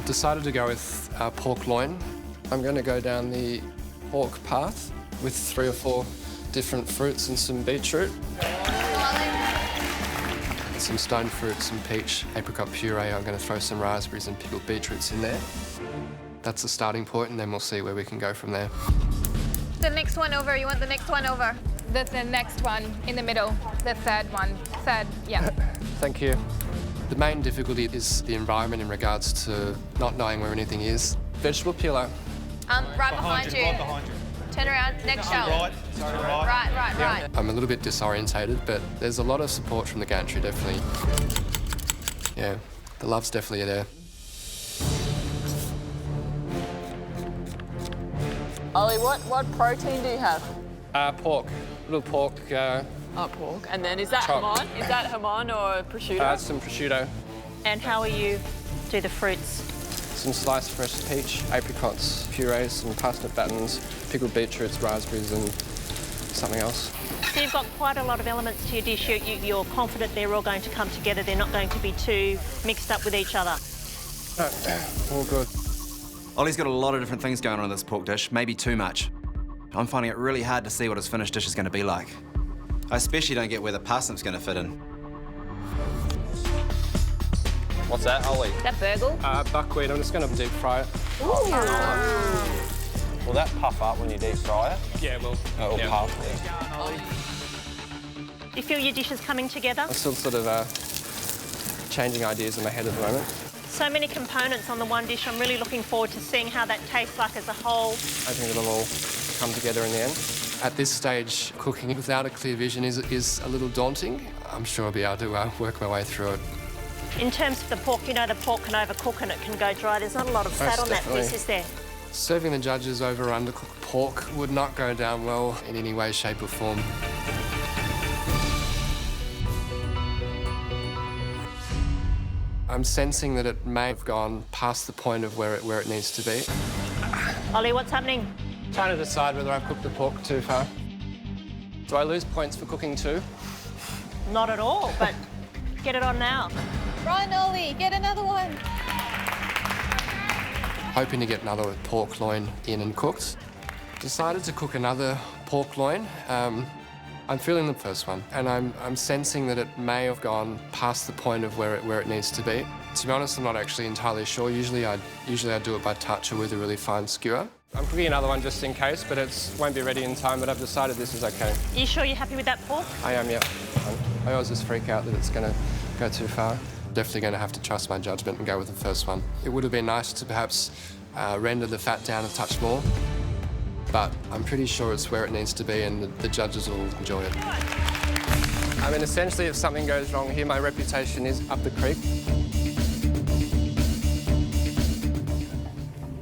I've decided to go with pork loin. I'm going to go down the pork path with 3 or 4 different fruits and some beetroot. Some stone fruit, some peach, apricot puree. I'm going to throw some raspberries and pickled beetroots in there. That's the starting point, and then we'll see where we can go from there. The next one over, you want the next one over? The next one in the middle, the third one. Third, yeah. Thank you. The main difficulty is the environment in regards to not knowing where anything is. Vegetable peeler. Right behind you. Turn around, next shelf. Right. I'm a little bit disorientated, but there's a lot of support from the gantry, definitely. Yeah, the love's definitely there. Ollie, what protein do you have? Pork. Little pork. Oh, pork. And then is that chop. jamon? Is that jamon or prosciutto? Some prosciutto. And how will you do the fruits? Some sliced fresh peach, apricots, purees, some parsnip battens, pickled beetroots, raspberries and something else. So you've got quite a lot of elements to your dish. You're confident they're all going to come together. They're not going to be too mixed up with each other. No, all good. Ollie's got a lot of different things going on in this pork dish, maybe too much. I'm finding it really hard to see what his finished dish is going to be like. I especially don't get where the parsnip's going to fit in. What's that, Ollie? That burgle? Buckwheat. I'm just going to deep fry it. Will that puff up when you deep fry it? Yeah, well. It'll puff. Do you feel your dish is coming together? I'm still sort of changing ideas in my head at the moment. So many components on the one dish. I'm really looking forward to seeing how that tastes like as a whole. I think it'll all come together in the end. At this stage, cooking without a clear vision is a little daunting. I'm sure I'll be able to work my way through it. In terms of the pork, you know the pork can overcook and it can go dry. There's not a lot of fat on that piece, is there? Serving the judges over undercooked pork would not go down well in any way, shape or form. I'm sensing that it may have gone past the point of where it needs to be. Ollie, what's happening? Trying to decide whether I've cooked the pork too far. Do I lose points for cooking too? Not at all, but get it on now. Run, Ollie, get another one. Hoping to get another pork loin in and cooked. Decided to cook another pork loin. I'm feeling the first one, and I'm sensing that it may have gone past the point of where it needs to be. To be honest, I'm not actually entirely sure. Usually I do it by touch or with a really fine skewer. I'm cooking another one just in case, but it won't be ready in time, but I've decided this is okay. Are you sure you're happy with that pork? I am, yeah. I always just freak out that it's going to go too far. Definitely going to have to trust my judgment and go with the first one. It would have been nice to perhaps render the fat down a touch more, but I'm pretty sure it's where it needs to be and the judges will enjoy it. I mean, essentially, if something goes wrong here, my reputation is up the creek.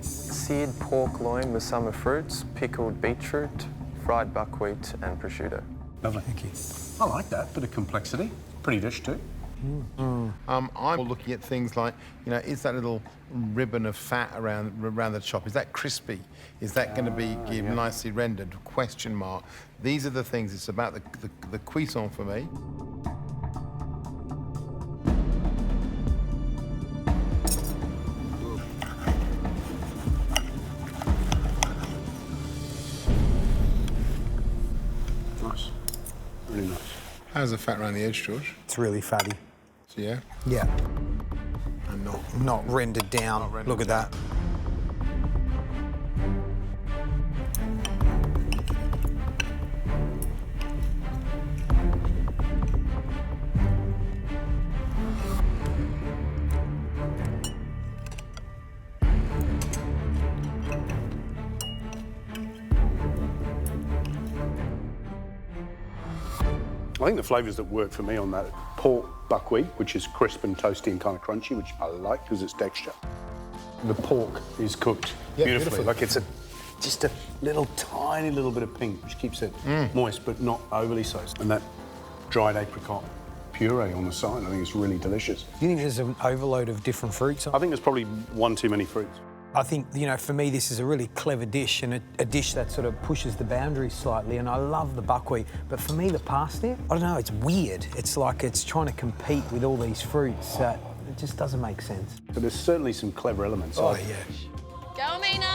Seared pork loin with summer fruits, pickled beetroot, fried buckwheat and prosciutto. Lovely. Thank you. I like that. Bit of complexity. Pretty dish too. I'm looking at things like, you know, is that little ribbon of fat around the chop, is that crispy? Is that going to be nicely rendered? Question mark. These are the things. It's about the cuisson for me. Nice. Really nice. How's the fat around the edge, George? It's really fatty. So, yeah? Yeah. And Not rendered down. Not rendered Look at down. that. I think the flavours that work for me on that pork buckwheat, which is crisp and toasty and kind of crunchy, which I like because it's texture. The pork is cooked beautifully. Like it's just a tiny little bit of pink, which keeps it moist but not overly so. And that dried apricot puree on the side, I think it's really delicious. Do you think there's an overload of different fruits? I think there's probably one too many fruits. I think, you know, for me, this is a really clever dish and a dish that sort of pushes the boundaries slightly, and I love the buckwheat. But for me, the parsnip, I don't know, it's weird. It's like it's trying to compete with all these fruits. just doesn't make sense. So there's certainly some clever elements. Oh, yeah. Go, Mina.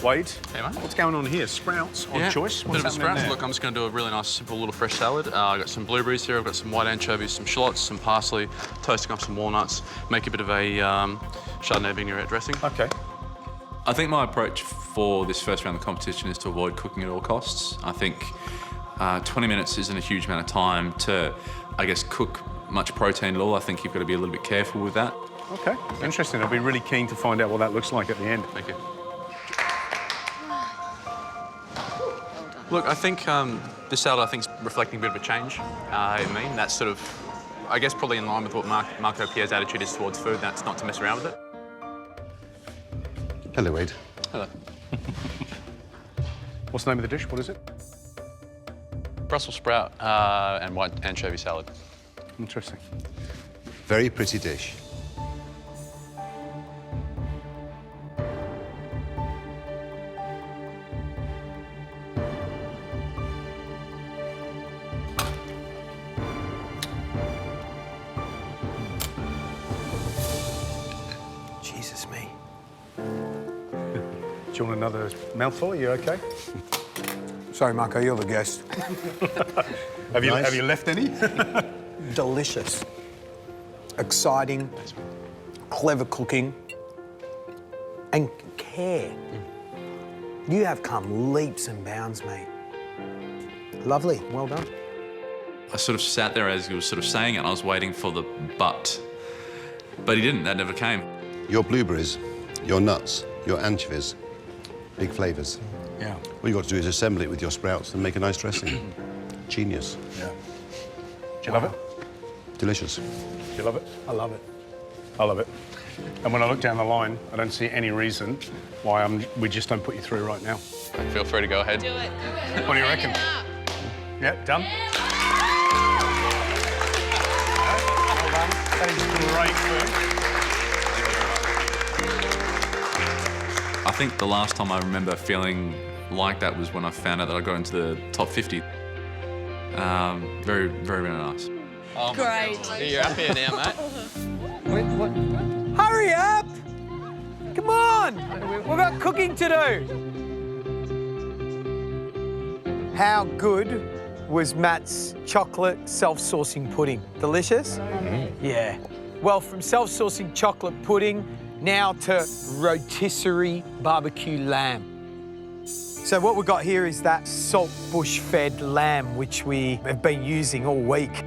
Wade, Hey, mate. what's going on here? Sprouts on choice? Bit What's of a happening sprouts. there? Look, I'm just going to do a really nice, simple little fresh salad. I've got some blueberries here. I've got some white anchovies, some shallots, some parsley, toasting up some walnuts. Make a bit of a Chardonnay vinaigrette dressing. Okay. I think my approach for this first round of the competition is to avoid cooking at all costs. I think 20 minutes isn't a huge amount of time to, I guess, cook much protein at all. I think you've got to be a little bit careful with that. Okay, interesting. I'll be really keen to find out what that looks like at the end. Thank you. Look, I think this salad, I think, is reflecting a bit of a change in me. And that's sort of, I guess, probably in line with what Marco Pierre's attitude is towards food. That's not to mess around with it. Hello, Wade. Hello. What's the name of the dish? What is it? Brussels sprout and white anchovy salad. Interesting. Very pretty dish. Jesus me. Do you want another mouthful? Are you okay? Sorry, Marco, you're the guest. Have you left any? Delicious. Exciting. Clever cooking. And care. You have come leaps and bounds, mate. Lovely. Well done. I sort of sat there as he was sort of saying it, and I was waiting for the but. But he didn't. That never came. Your blueberries, your nuts, your anchovies, big flavours. Yeah. All you got to do is assemble it with your sprouts and make a nice dressing. Genius. Yeah. Do you love it? Delicious. Do you love it? I love it. I love it. And when I look down the line, I don't see any reason why we just don't put you through right now. Feel free to go ahead. Do it. What do you reckon? Yeah, done? That is great food. I think the last time I remember feeling like that was when I found out that I got into the top 50. Very, very, very nice. Oh, Great. You're up here now, mate. Wait, what? Hurry up! Come on! We've got cooking to do. How good was Matt's chocolate self-saucing pudding? Delicious? Yeah. Well, from self-saucing chocolate pudding, now to rotisserie barbecue lamb. So what we've got here is that salt bush-fed lamb, which we have been using all week.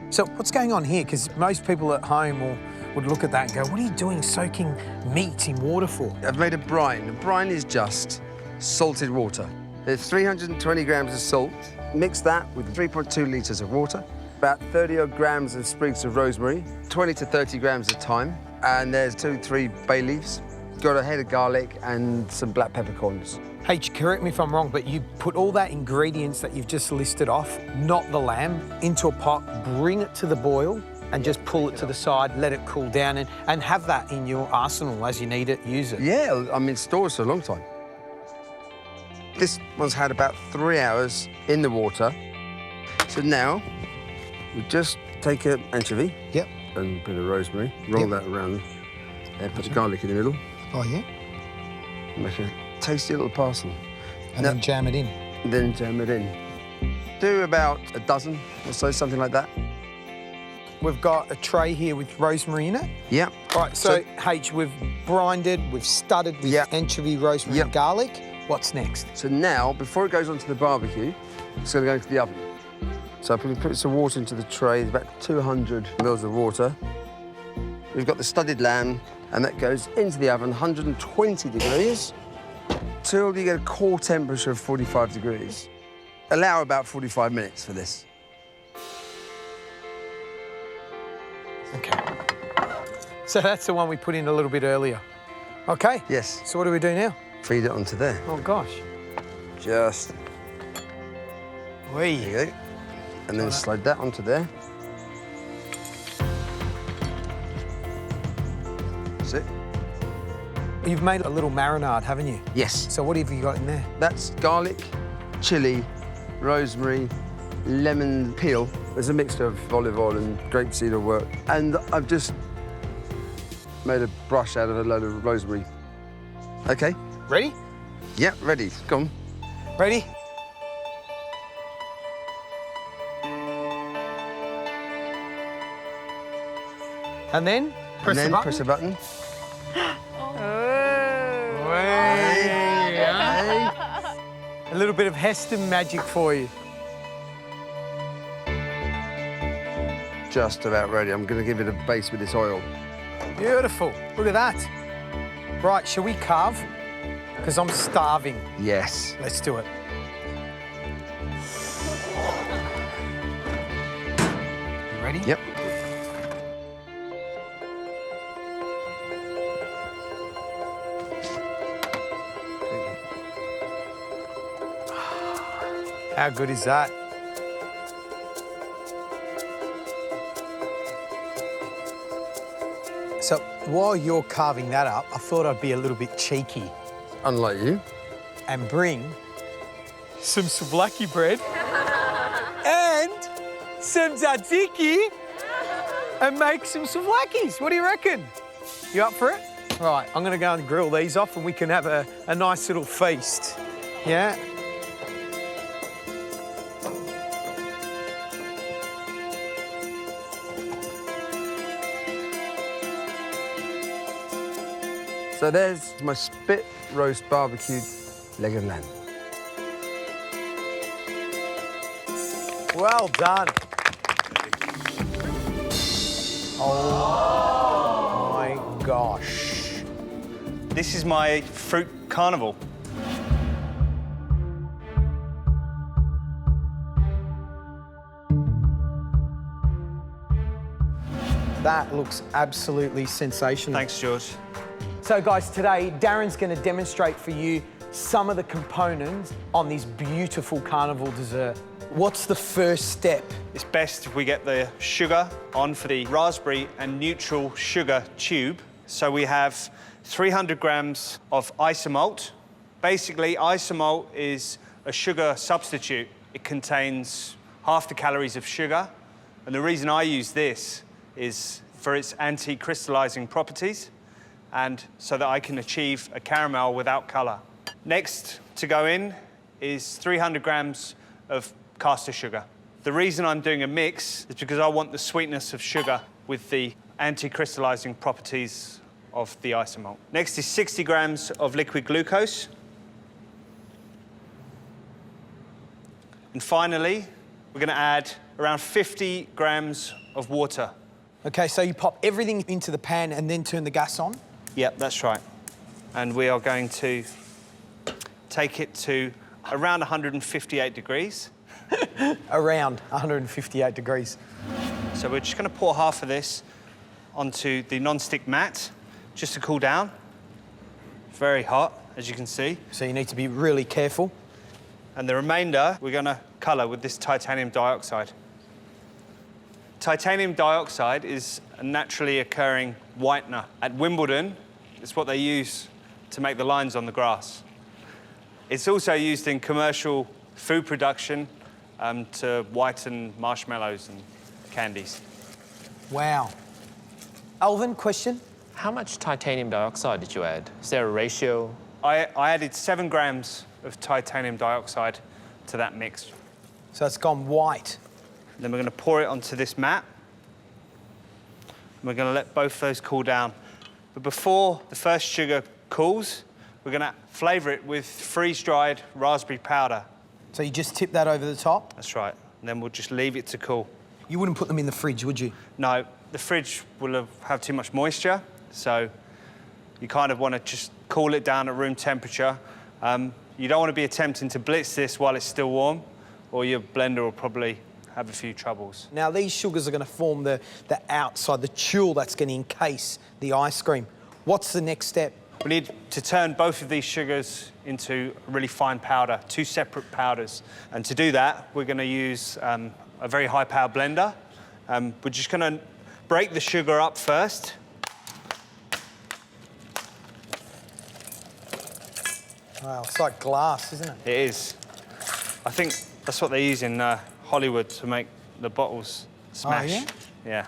So what's going on here? Because most people at home would look at that and go, what are you doing soaking meat in water for? I've made a brine. A brine is just salted water. There's 320 grams of salt. Mix that with 3.2 litres of water, about 30-odd grams of sprigs of rosemary, 20 to 30 grams of thyme, and there's 2-3 bay leaves. Got a head of garlic and some black peppercorns. Hey, correct me if I'm wrong, but you put all that ingredients that you've just listed off, not the lamb, into a pot, bring it to the boil, and just pull it to the side, let it cool down, and have that in your arsenal as you need it, use it. Yeah, I mean, stores for a long time. This one's had about 3 hours in the water. So now, we just take an anchovy. Yep. And a bit of rosemary, roll that around, and put the garlic in the middle. Oh, yeah? Make a tasty little parcel. And then jam it in. Then jam it in. Do about a dozen or so, something like that. We've got a tray here with rosemary in it. Yeah. All right, so H, we've brined, we've studded with anchovy, rosemary, and garlic. What's next? So now, before it goes onto the barbecue, it's going to go into the oven. So I put some water into the tray, about 200 mils of water. We've got the studded lamb, and that goes into the oven, 120 degrees, till you get a core temperature of 45 degrees. Allow about 45 minutes for this. Okay. So that's the one we put in a little bit earlier. Okay? Yes. So what do we do now? Feed it onto there. Oh, gosh. Just... Wee. There you go. And then slide that onto there. That's it. You've made a little marinade, haven't you? Yes. So what have you got in there? That's garlic, chilli, rosemary, lemon peel. There's a mixture of olive oil and grapeseed oil work. And I've just made a brush out of a load of rosemary. OK. Ready? Yep, ready. Go on. Ready? And then press the button. Press the button. A little bit of Heston magic for you. Just about ready. I'm going to give it a base with this oil. Beautiful. Look at that. Right, shall we carve? Because I'm starving. Yes. Let's do it. You ready? Yep. How good is that? So while you're carving that up, I thought I'd be a little bit cheeky. Unlike you. And bring some souvlaki bread and some tzatziki and make some souvlakis. What do you reckon? You up for it? Right, I'm gonna go and grill these off and we can have a nice little feast. Yeah? So there's my spit roast barbecued leg of lamb. Well done. Oh my gosh. This is my fruit carnival. That looks absolutely sensational. Thanks, George. So guys, today Darren's going to demonstrate for you some of the components on this beautiful carnival dessert. What's the first step? It's best if we get the sugar on for the raspberry and neutral sugar tube. So we have 300 grams of isomalt. Basically, isomalt is a sugar substitute. It contains half the calories of sugar. And the reason I use this is for its anti-crystallizing properties, and so that I can achieve a caramel without colour. Next to go in is 300 grams of caster sugar. The reason I'm doing a mix is because I want the sweetness of sugar with the anti-crystallizing properties of the isomalt. Next is 60 grams of liquid glucose. And finally, we're going to add around 50 grams of water. Okay, so you pop everything into the pan and then turn the gas on? Yep, that's right. And we are going to take it to around 158 degrees. Around 158 degrees. So we're just going to pour half of this onto the non-stick mat, just to cool down. Very hot, as you can see. So you need to be really careful. And the remainder, we're going to colour with this titanium dioxide. Titanium dioxide is a naturally occurring whitener. At Wimbledon, it's what they use to make the lines on the grass. It's also used in commercial food production to whiten marshmallows and candies. Wow. Alvin, question? How much titanium dioxide did you add? Is there a ratio? I added 7 grams of titanium dioxide to that mix. So it's gone white. Then we're going to pour it onto this mat. And we're going to let both those cool down. But before the first sugar cools, we're going to flavour it with freeze-dried raspberry powder. So you just tip that over the top? That's right. And then we'll just leave it to cool. You wouldn't put them in the fridge, would you? No, the fridge will have too much moisture, so you kind of want to just cool it down at room temperature. You don't want to be attempting to blitz this while it's still warm, or your blender will probably have a few troubles. Now, these sugars are going to form the outside, the tulle that's going to encase the ice cream. What's the next step? We need to turn both of these sugars into a really fine powder, 2 separate powders. And to do that, we're going to use a very high-power blender. We're just going to break the sugar up first. Wow, it's like glass, isn't it? It is. I think that's what they use in Hollywood to make the bottles smash. Oh, yeah? Yeah.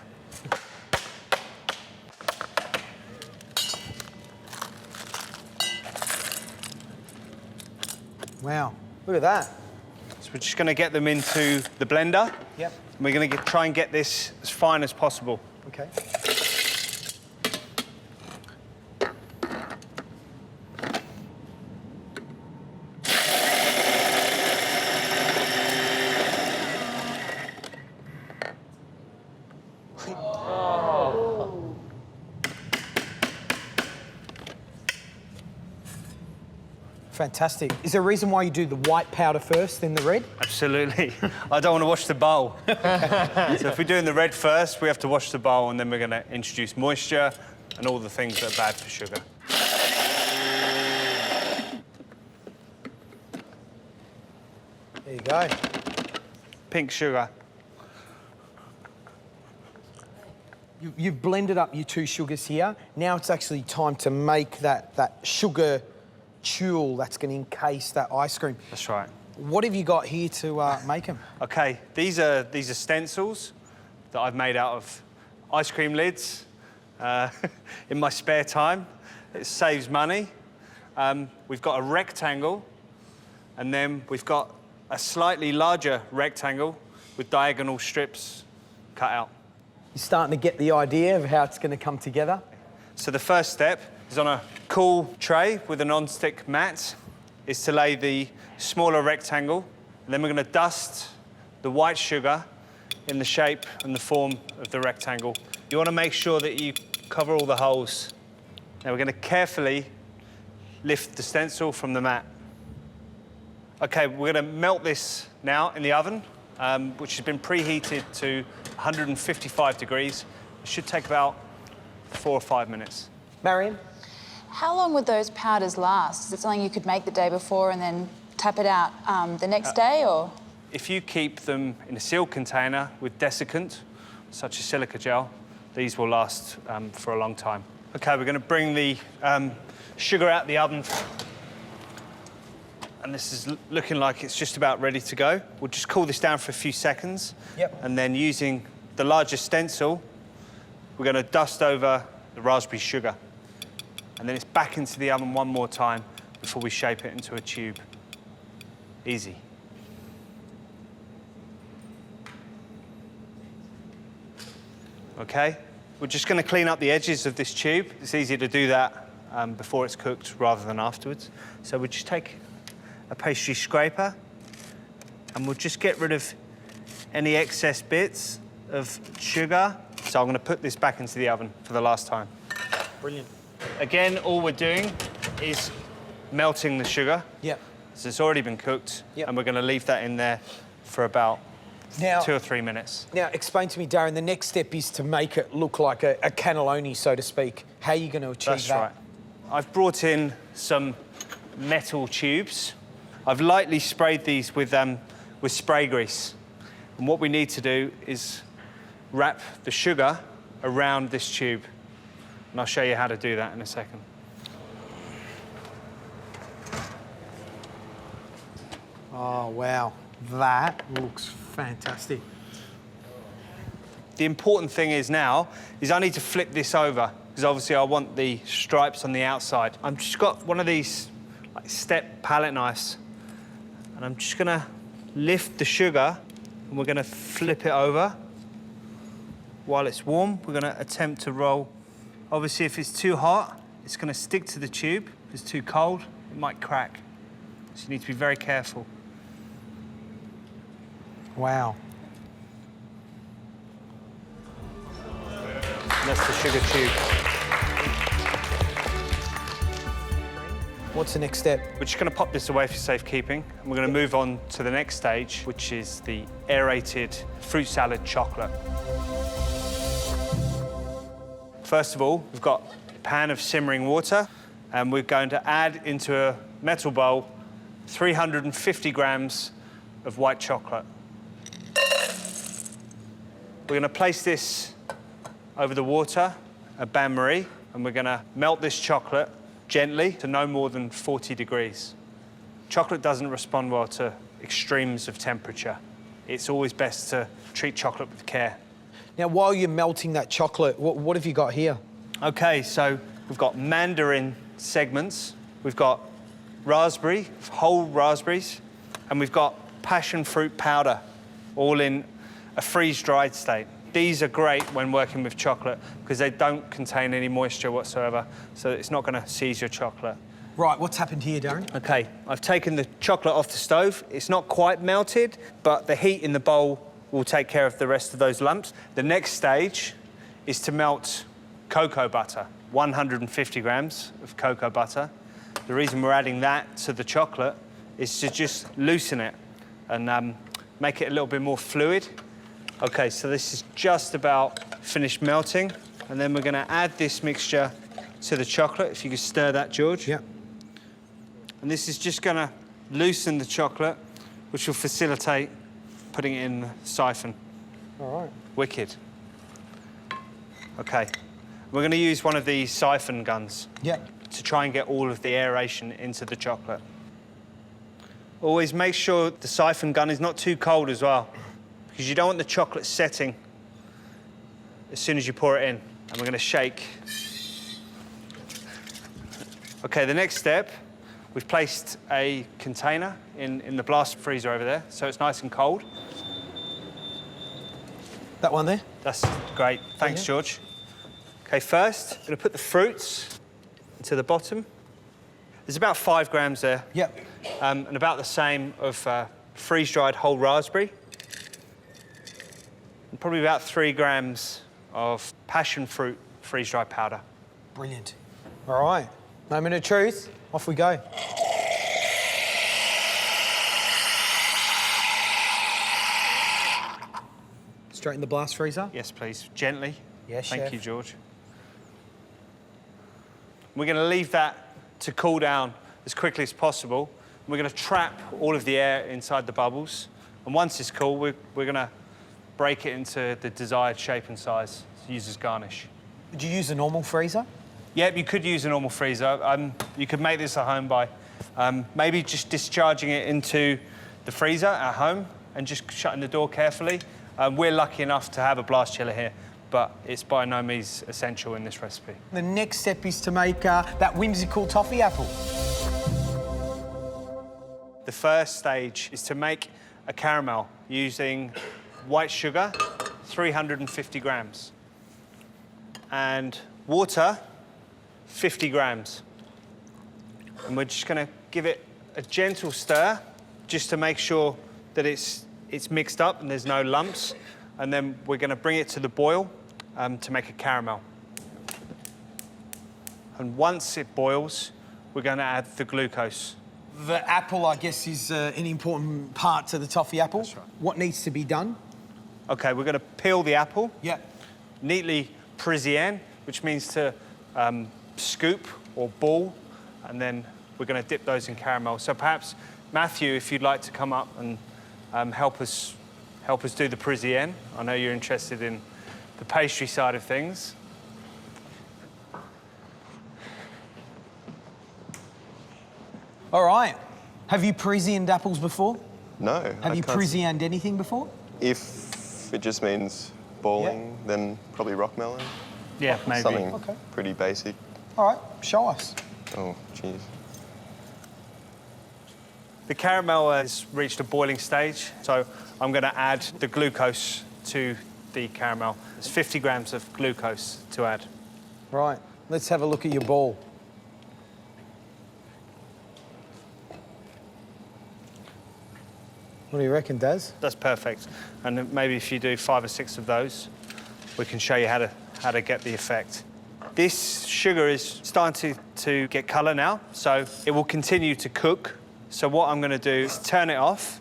Wow, look at that. So we're just going to get them into the blender. Yep. And we're going to try and get this as fine as possible. Okay. Fantastic. Is there a reason why you do the white powder first, then the red? Absolutely. I don't want to wash the bowl. So if we're doing the red first, we have to wash the bowl, and then we're going to introduce moisture and all the things that are bad for sugar. There you go. Pink sugar. You've blended up your 2 sugars here. Now it's actually time to make that sugar tulle that's going to encase that ice cream. That's right. What have you got here to make them? OK, these are stencils that I've made out of ice cream lids in my spare time. It saves money. We've got a rectangle, and then we've got a slightly larger rectangle with diagonal strips cut out. You're starting to get the idea of how it's going to come together? So the first step is on a cool tray with a non-stick mat, is to lay the smaller rectangle, and then we're going to dust the white sugar in the shape and the form of the rectangle. You want to make sure that you cover all the holes. Now we're going to carefully lift the stencil from the mat. OK, we're going to melt this now in the oven, which has been preheated to 155 degrees. It should take about 4 or 5 minutes. Marion? How long would those powders last? Is it something you could make the day before and then tap it out the next day, or? If you keep them in a sealed container with desiccant, such as silica gel, these will last for a long time. OK, we're going to bring the sugar out of the oven. And this is looking like it's just about ready to go. We'll just cool this down for a few seconds. Yep. And then using the larger stencil, we're going to dust over the raspberry sugar. And then it's back into the oven one more time before we shape it into a tube. Easy. OK? We're just going to clean up the edges of this tube. It's easier to do that before it's cooked rather than afterwards. So we'll just take a pastry scraper, and we'll just get rid of any excess bits of sugar. So I'm going to put this back into the oven for the last time. Brilliant. Again, all we're doing is melting the sugar. Yep. So it's already been cooked, and we're going to leave that in there for about 2 or 3 minutes. Now, explain to me, Darren, the next step is to make it look like a cannelloni, so to speak. How are you going to achieve That's that? right. I've brought in some metal tubes. I've lightly sprayed these with spray grease. And what we need to do is wrap the sugar around this tube. And I'll show you how to do that in a second. Oh, wow. That looks fantastic. The important thing is now is I need to flip this over, because obviously I want the stripes on the outside. I've just got one of these step palette knives, and I'm just gonna lift the sugar, and we're gonna flip it over. While it's warm, we're gonna attempt to roll. Obviously, if it's too hot, it's gonna stick to the tube. If it's too cold, it might crack. So you need to be very careful. Wow. That's the sugar tube. What's the next step? We're just going to pop this away for safekeeping, and we're going to move on to the next stage, which is the aerated fruit salad chocolate. First of all, we've got a pan of simmering water, and we're going to add into a metal bowl 350 grams of white chocolate. We're going to place this over the water, a bain-marie, and we're going to melt this chocolate gently to no more than 40 degrees. Chocolate doesn't respond well to extremes of temperature. It's always best to treat chocolate with care. Now, while you're melting that chocolate, what have you got here? OK, so we've got mandarin segments, we've got raspberry, whole raspberries, and we've got passion fruit powder, all in a freeze-dried state. These are great when working with chocolate because they don't contain any moisture whatsoever, so it's not going to seize your chocolate. Right, what's happened here, Darren? OK, I've taken the chocolate off the stove. It's not quite melted, but the heat in the bowl will take care of the rest of those lumps. The next stage is to melt cocoa butter, 150 grams of cocoa butter. The reason we're adding that to the chocolate is to just loosen it and make it a little bit more fluid. OK, so this is just about finished melting, and then we're going to add this mixture to the chocolate. If you could stir that, George. Yeah. And this is just going to loosen the chocolate, which will facilitate putting it in the siphon. All right. Wicked. OK. We're going to use one of these siphon guns. Yeah. To try and get all of the aeration into the chocolate. Always make sure the siphon gun is not too cold as well, because you don't want the chocolate setting as soon as you pour it in. And we're going to shake. OK, the next step, we've placed a container in the blast freezer over there, so it's nice and cold. That one there? That's great. Thanks, George. OK, first, I'm going to put the fruits to the bottom. There's about 5 grams there. Yep. And about the same of freeze-dried whole raspberry. And probably about 3 grams of passion fruit freeze-dried powder. Brilliant. All right. Moment of truth. Off we go. Straight in the blast freezer? Yes, please. Gently. Yes, Thank Chef. you, George. We're going to leave that to cool down as quickly as possible. We're going to trap all of the air inside the bubbles. And once it's cool, we're going to break it into the desired shape and size to use as garnish. Would you use a normal freezer? Yep, you could use a normal freezer. You could make this at home by maybe just discharging it into the freezer at home and just shutting the door carefully. We're lucky enough to have a blast chiller here, but it's by no means essential in this recipe. The next step is to make that whimsical toffee apple. The first stage is to make a caramel using white sugar, 350 grams, and water, 50 grams. And we're just going to give it a gentle stir just to make sure that it's mixed up and there's no lumps. And then we're going to bring it to the boil to make a caramel. And once it boils, we're going to add the glucose. The apple, I guess, is an important part to the toffee apple. That's right. What needs to be done? OK, we're going to peel the apple. Yeah. Neatly Parisienne, which means to scoop or ball, and then we're going to dip those in caramel. So perhaps, Matthew, if you'd like to come up and help us do the Parisienne. I know you're interested in the pastry side of things. All right. Have you Parisienned apples before? No. Have you Parisienned anything before? If it just means balling, then probably rock melon. Yeah, maybe. Something pretty basic. All right, show us. Oh, jeez. The caramel has reached a boiling stage, so I'm going to add the glucose to the caramel. There's 50 grams of glucose to add. Right, let's have a look at your ball. What do you reckon, Daz? That's perfect. And maybe if you do 5 or 6 of those, we can show you how to get the effect. This sugar is starting to get colour now, so it will continue to cook. So what I'm going to do is turn it off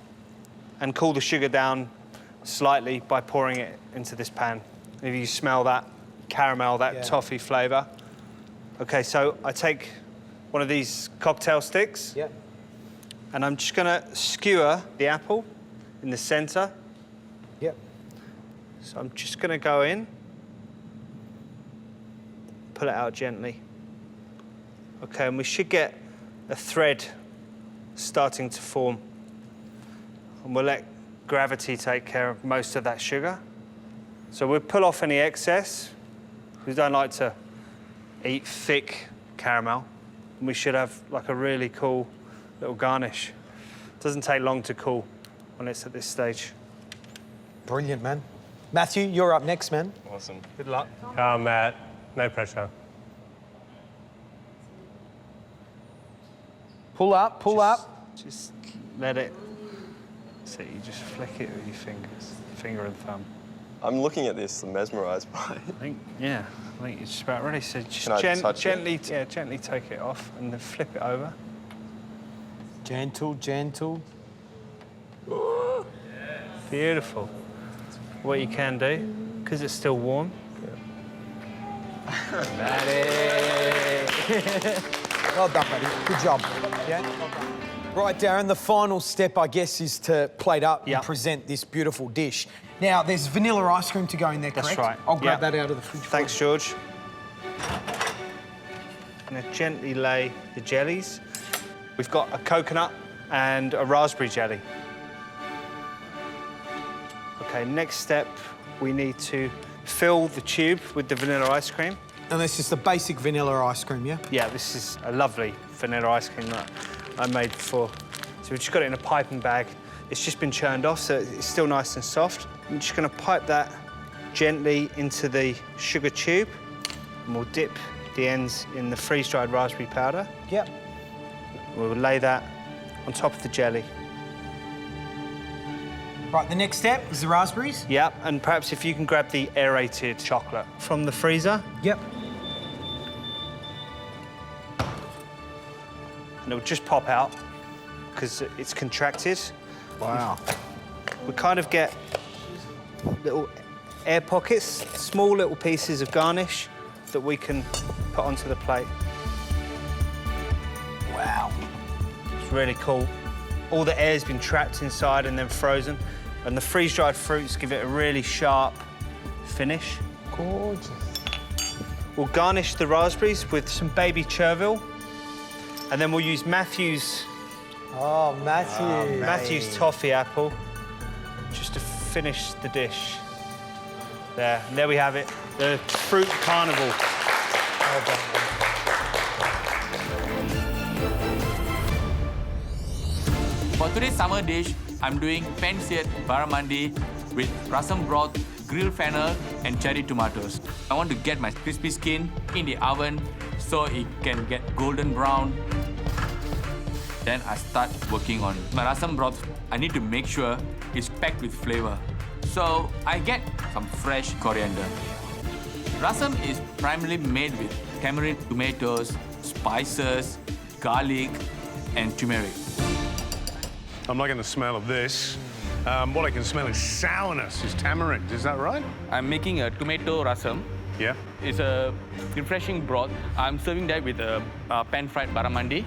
and cool the sugar down slightly by pouring it into this pan. If you smell that caramel, that toffee flavour. OK, so I take one of these cocktail sticks. Yeah. And I'm just going to skewer the apple in the centre. Yep. So I'm just going to go in, pull it out gently. OK, and we should get a thread starting to form. And we'll let gravity take care of most of that sugar. So we'll pull off any excess. We don't like to eat thick caramel. And we should have like a really cool little garnish. Doesn't take long to cool when it's at this stage. Brilliant, man. Matthew, you're up next, man. Awesome. Good luck. Calm, Matt. No pressure. Pull up, pull up. Just let it. So you just flick it with your fingers, finger and thumb. I'm looking at this, mesmerised by it. I think it's just about ready. So just Can I touch gently, it? yeah, gently take it off and then flip it over. Gentle, gentle. Beautiful. What you can do, because it's still warm. Well done, buddy. Good job. Yeah. Right, Darren, the final step, I guess, is to plate up and present this beautiful dish. Now, there's vanilla ice cream to go in there, correct? That's right. I'll grab that out of the fridge. Thanks, George. I'm going to gently lay the jellies. We've got a coconut and a raspberry jelly. OK, next step, we need to fill the tube with the vanilla ice cream. And this is the basic vanilla ice cream, yeah? Yeah, this is a lovely vanilla ice cream that I made before. So we've just got it in a piping bag. It's just been churned off, so it's still nice and soft. I'm just going to pipe that gently into the sugar tube, and we'll dip the ends in the freeze-dried raspberry powder. Yep. We'll lay that on top of the jelly. Right, the next step is the raspberries. Yep, and perhaps if you can grab the aerated chocolate from the freezer. Yep. And it'll just pop out because it's contracted. Wow. We kind of get little air pockets, small little pieces of garnish that we can put onto the plate. Wow. It's really cool. All the air's been trapped inside and then frozen, and the freeze-dried fruits give it a really sharp finish. Gorgeous. We'll garnish the raspberries with some baby chervil, and then we'll use Matthew's Matthew's toffee apple just to finish the dish. There, and there we have it, the fruit carnival. Well done. For today's summer dish, I'm doing pan-seared barramundi with rasam broth, grilled fennel, and cherry tomatoes. I want to get my crispy skin in the oven so it can get golden brown. Then I start working on my rasam broth. I need to make sure it's packed with flavor. So I get some fresh coriander. Rasam is primarily made with tamarind tomatoes, spices, garlic, and turmeric. I'm liking the smell of this. What I can smell is sourness, is tamarind, is that right? I'm making a tomato rasam. Yeah. It's a refreshing broth. I'm serving that with a pan-fried barramundi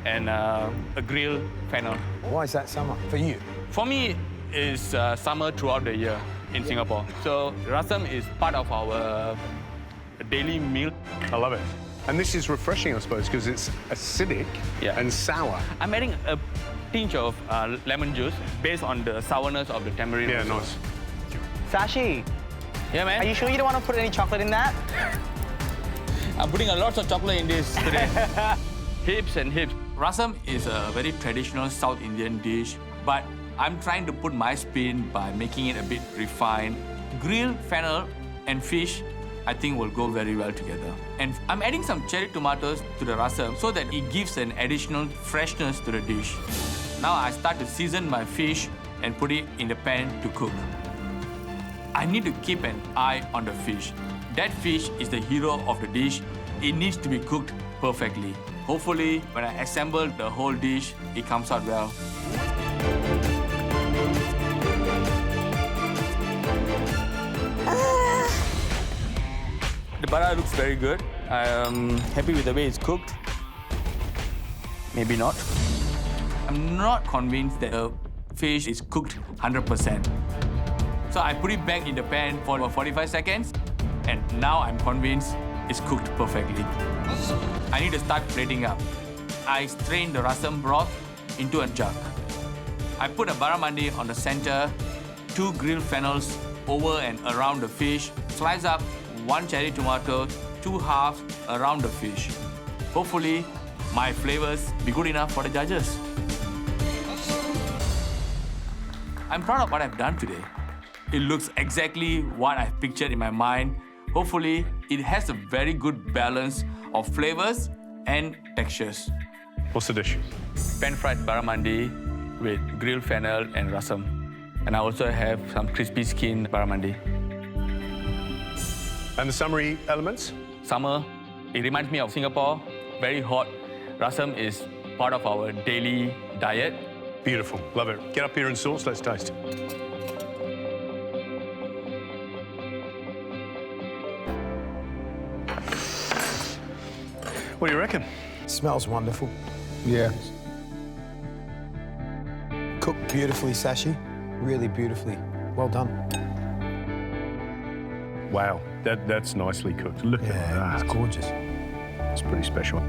and a grilled fennel. Why is that summer for you? For me, it's summer throughout the year in Singapore. So rasam is part of our daily meal. I love it. And this is refreshing, I suppose, because it's acidic and sour. I'm adding a tinge of lemon juice based on the sourness of the tamarind. Yeah, also. nice. Sashi. Yeah, man. Are you sure you don't want to put any chocolate in that? I'm putting a lot of chocolate in this today. Hips and hips. Rasam is a very traditional South Indian dish, but I'm trying to put my spin by making it a bit refined. Grilled fennel and fish, I think, will go very well together. And I'm adding some cherry tomatoes to the rasam so that it gives an additional freshness to the dish. Now I start to season my fish and put it in the pan to cook. I need to keep an eye on the fish. That fish is the hero of the dish. It needs to be cooked perfectly. Hopefully, when I assemble the whole dish, it comes out well. The bara looks very good. I'm happy with the way it's cooked. Maybe not. I'm not convinced that the fish is cooked 100%. So I put it back in the pan for 45 seconds, and now I'm convinced it's cooked perfectly. I need to start plating up. I strain the rasam broth into a jug. I put a barramundi on the center, 2 grilled fennels over and around the fish, slice up 1 cherry tomato, 2 halves around the fish. Hopefully, my flavors be good enough for the judges. I'm proud of what I've done today. It looks exactly what I've pictured in my mind. Hopefully, it has a very good balance of flavors and textures. What's the dish? Pan-fried barramundi with grilled fennel and rasam. And I also have some crispy skin barramundi. And the summary elements? Summer, it reminds me of Singapore, very hot. Rasam is part of our daily diet. Beautiful, love it. Get up here and sauce, let's taste. What do you reckon? Smells wonderful. Yeah. Cooked beautifully, Sashi. Really beautifully. Well done. Wow, that's nicely cooked. Look at that. It's gorgeous. It's pretty special.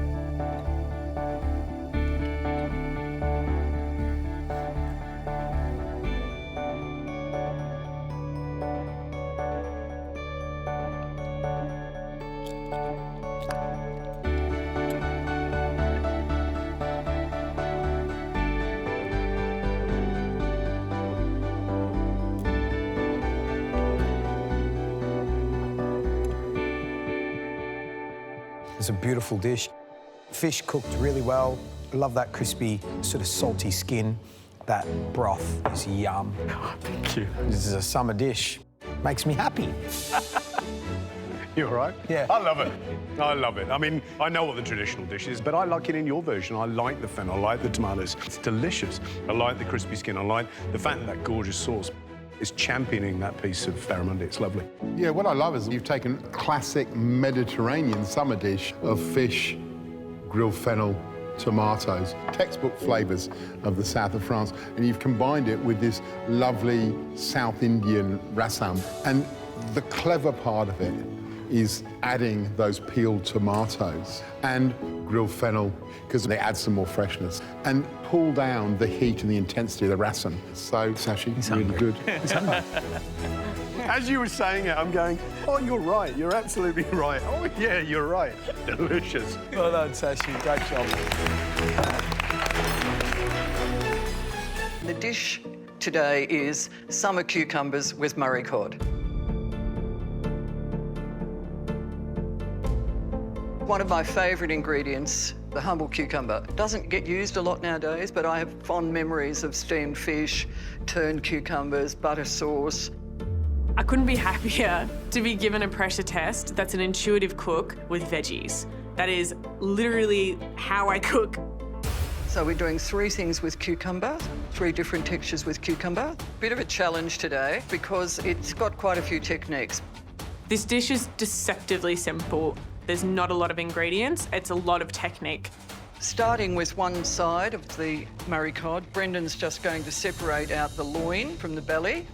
It's a beautiful dish. Fish cooked really well. I love that crispy, sort of salty skin. That broth is yum. Oh, thank you. This is a summer dish. Makes me happy. You all right? Yeah. I love it. I love it. I mean, I know what the traditional dish is, but I like it in your version. I like the fennel, I like the tomatoes. It's delicious. I like the crispy skin. I like the fact that gorgeous sauce is championing that piece of barramundi. It's lovely. Yeah, what I love is you've taken a classic Mediterranean summer dish of fish, grilled fennel, tomatoes, textbook flavours of the south of France, and you've combined it with this lovely South Indian rasam. And the clever part of it is adding those peeled tomatoes and grilled fennel, because they add some more freshness, and pull down the heat and the intensity of the rasam. So, Sashi, really good. As you were saying it, I'm going, oh, you're right. You're absolutely right. Oh, yeah, you're right. Delicious. Well done, Sashi. Great job. The dish today is summer cucumbers with Murray cod. One of my favourite ingredients, the humble cucumber. Doesn't get used a lot nowadays, but I have fond memories of steamed fish, turned cucumbers, butter sauce. I couldn't be happier to be given a pressure test that's an intuitive cook with veggies. That is literally how I cook. So we're doing 3 things with cucumber, 3 different textures with cucumber. Bit of a challenge today because it's got quite a few techniques. This dish is deceptively simple. There's not a lot of ingredients, it's a lot of technique. Starting with one side of the Murray cod, Brendan's just going to separate out the loin from the belly.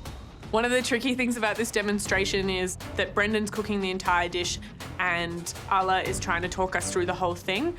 One of the tricky things about this demonstration is that Brendan's cooking the entire dish and Ala is trying to talk us through the whole thing.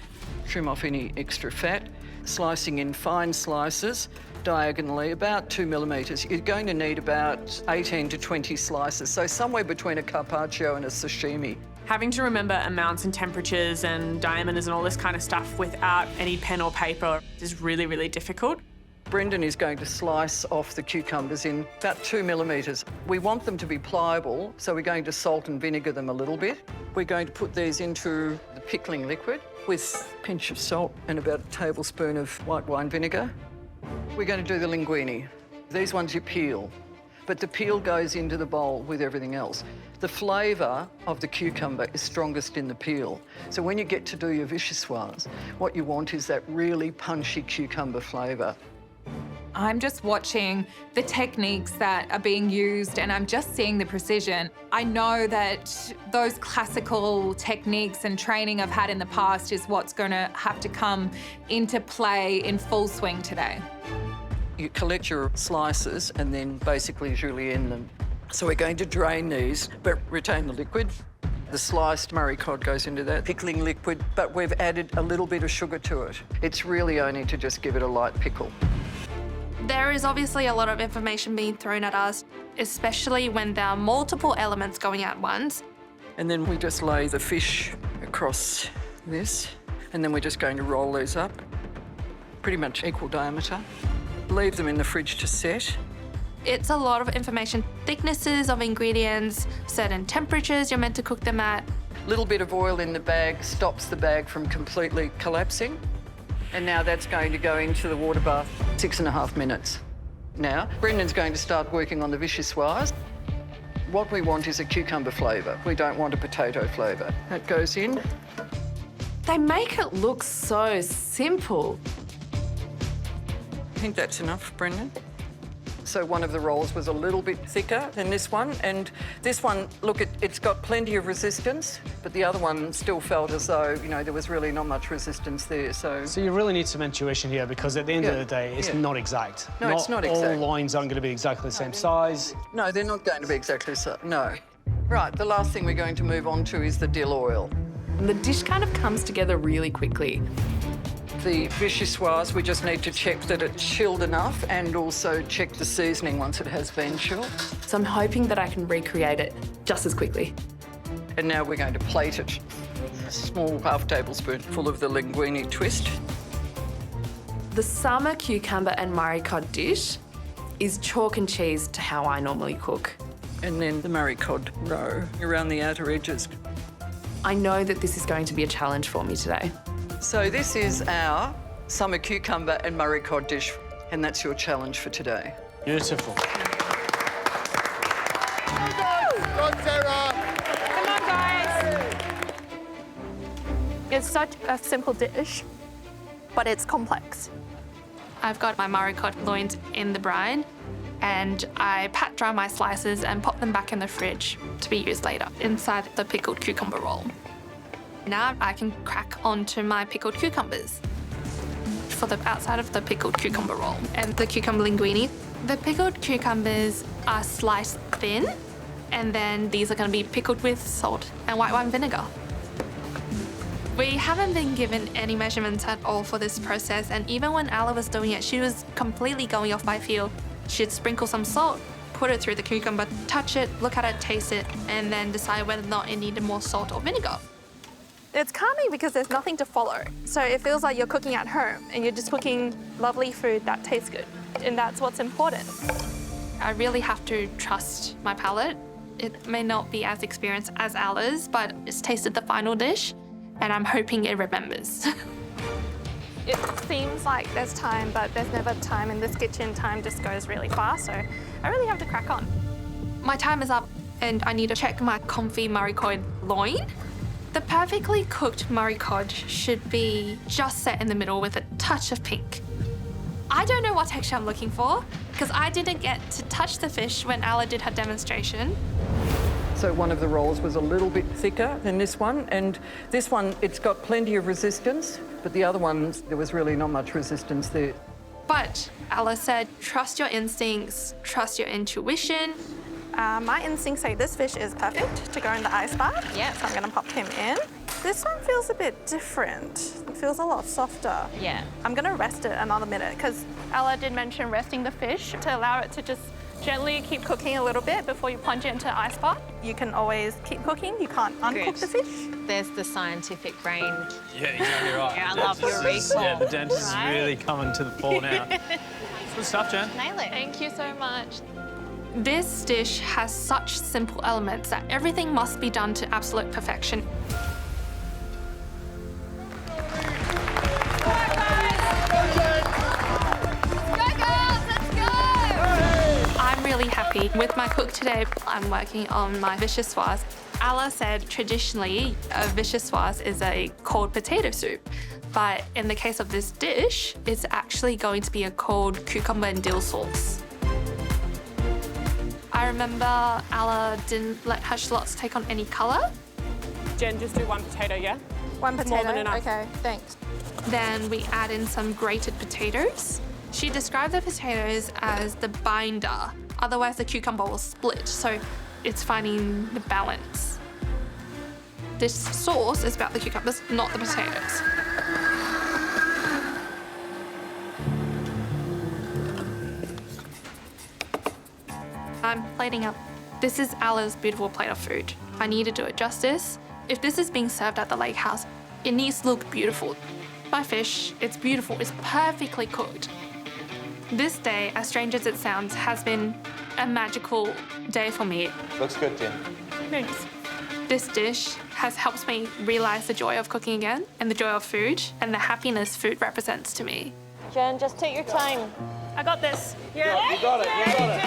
Trim off any extra fat, slicing in fine slices, diagonally, about 2 millimetres. You're going to need about 18 to 20 slices, so somewhere between a carpaccio and a sashimi. Having to remember amounts and temperatures and diameters and all this kind of stuff without any pen or paper is really, really difficult. Brendan is going to slice off the cucumbers in about 2 millimetres. We want them to be pliable, so we're going to salt and vinegar them a little bit. We're going to put these into the pickling liquid with a pinch of salt and about a tablespoon of white wine vinegar. We're going to do the linguine. These ones you peel, but the peel goes into the bowl with everything else. The flavour of the cucumber is strongest in the peel. So when you get to do your vichyssoise, what you want is that really punchy cucumber flavour. I'm just watching the techniques that are being used and I'm just seeing the precision. I know that those classical techniques and training I've had in the past is what's going to have to come into play in full swing today. You collect your slices and then basically julienne them. So we're going to drain these, but retain the liquid. The sliced Murray cod goes into that pickling liquid, but we've added a little bit of sugar to it. It's really only to just give it a light pickle. There is obviously a lot of information being thrown at us, especially when there are multiple elements going at once. And then we just lay the fish across this. And then we're just going to roll these up, pretty much equal diameter. Leave them in the fridge to set. It's a lot of information. Thicknesses of ingredients, certain temperatures you're meant to cook them at. Little bit of oil in the bag stops the bag from completely collapsing. And now that's going to go into the water bath 6.5 minutes. Now, Brendan's going to start working on the vichyssoise. What we want is a cucumber flavour. We don't want a potato flavour. That goes in. They make it look so simple. I think that's enough, Brendan. So one of the rolls was a little bit thicker than this one, and this one, look, it's got plenty of resistance, but the other one still felt as though, you know, there was really not much resistance there, so... So you really need some intuition here, because at the end of the day, it's not exact. No, it's not exact. All lines aren't going to be exactly the same size. No, they're not going to be exactly so, no. Right, the last thing we're going to move on to is the dill oil. And the dish kind of comes together really quickly. The vichyssoise, we just need to check that it's chilled enough and also check the seasoning once it has been chilled. So I'm hoping that I can recreate it just as quickly. And now we're going to plate it. A small half tablespoonful of the linguine twist. The summer cucumber and Murray cod dish is chalk and cheese to how I normally cook. And then the Murray cod roe around the outer edges. I know that this is going to be a challenge for me today. So this is our summer cucumber and Murray cod dish, and that's your challenge for today. Beautiful. Come on, guys. It's such a simple dish, but it's complex. I've got my Murray cod loins in the brine, and I pat dry my slices and pop them back in the fridge to be used later inside the pickled cucumber roll. Now I can crack onto my pickled cucumbers for the outside of the pickled cucumber roll and the cucumber linguine. The pickled cucumbers are sliced thin, and then these are going to be pickled with salt and white wine vinegar. We haven't been given any measurements at all for this process, and even when Ella was doing it, she was completely going off by feel. She'd sprinkle some salt, put it through the cucumber, touch it, look at it, taste it, and then decide whether or not it needed more salt or vinegar. It's calming because there's nothing to follow. So it feels like you're cooking at home and you're just cooking lovely food that tastes good. And that's what's important. I really have to trust my palate. It may not be as experienced as Ella's, but it's tasted the final dish and I'm hoping it remembers. It seems like there's time, but there's never time in this kitchen. Time just goes really fast, so I really have to crack on. My time is up and I need to check my comfy Murray cod loin. The perfectly cooked Murray cod should be just set in the middle with a touch of pink. I don't know what texture I'm looking for because I didn't get to touch the fish when Ella did her demonstration. So one of the rolls was a little bit thicker than this one, and this one, it's got plenty of resistance, but the other ones, there was really not much resistance there. But Ella said, trust your instincts, trust your intuition. My instincts say this fish is perfect to go in the ice bath. Yeah. So I'm gonna pop him in. This one feels a bit different. It feels a lot softer. Yeah. I'm gonna rest it another minute because Ella did mention resting the fish to allow it to just gently keep cooking a little bit before you plunge it into the ice bath. You can always keep cooking. You can't uncook the fish. There's the scientific brain. Yeah, exactly right. Yeah, I love your recall. Yeah, the dentist is really coming to the fore now. Good stuff, Jen. Nail it. Thank you so much. This dish has such simple elements that everything must be done to absolute perfection. I'm really happy with my cook today. I'm working on my vichyssoise. Ella said traditionally a vichyssoise is a cold potato soup, but in the case of this dish, it's actually going to be a cold cucumber and dill sauce. I remember Ella didn't let her shallots take on any colour. Jen, just do one potato, yeah? One potato, More than enough. okay, thanks. Then we add in some grated potatoes. She described the potatoes as the binder, otherwise the cucumber will split, so it's finding the balance. This sauce is about the cucumbers, not the potatoes. I'm plating up. This is Ella's beautiful plate of food. I need to do it justice. If this is being served at the lake house, It needs to look beautiful. My fish, it's beautiful, it's perfectly cooked. This day, as strange as it sounds, has been a magical day for me. Looks good, Tim. Thanks. This dish has helped me realise the joy of cooking again and the joy of food and the happiness food represents to me. Jen, just take your time. I got this. Yeah. You got it, you got it.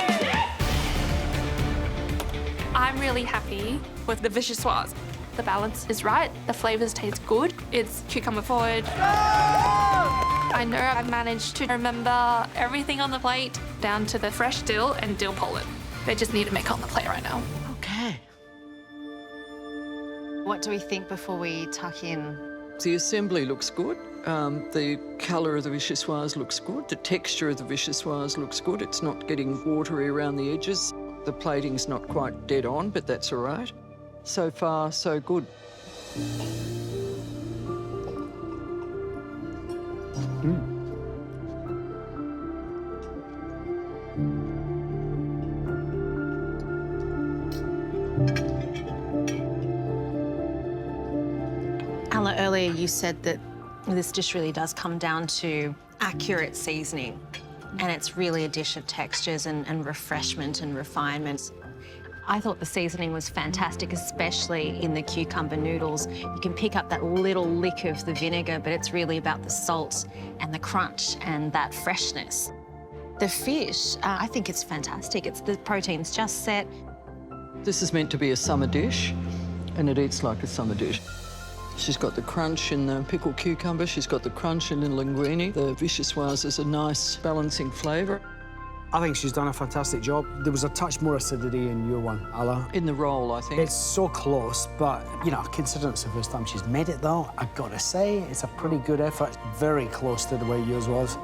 I'm really happy with the vichyssoise. The balance is right, the flavours taste good, it's cucumber forward. I know I've managed to remember everything on the plate, down to the fresh dill and dill pollen. They just need to make on the plate right now. Okay. What do we think before we tuck in? The assembly looks good. The colour of the vichyssoise looks good. The texture of the vichyssoise looks good. It's not getting watery around the edges. The plating's not quite dead on, but that's all right. So far, so good. Ella, earlier you said that this dish really does come down to accurate seasoning, and it's really a dish of textures and refreshment and refinements. I thought the seasoning was fantastic, especially in the cucumber noodles. You can pick up that little lick of the vinegar, but it's really about the salt and the crunch and that freshness. The fish, I think it's fantastic. The protein's just set. This is meant to be a summer dish, and it eats like a summer dish. She's got the crunch in the pickled cucumber. She's got the crunch in the linguine. The vichyssoise is a nice balancing flavour. I think she's done a fantastic job. There was a touch more acidity in your one, Ella. In the roll, I think. It's so close, but, you know, considering it's the first time she's made it, though, I've got to say, it's a pretty good effort. Very close to the way yours was.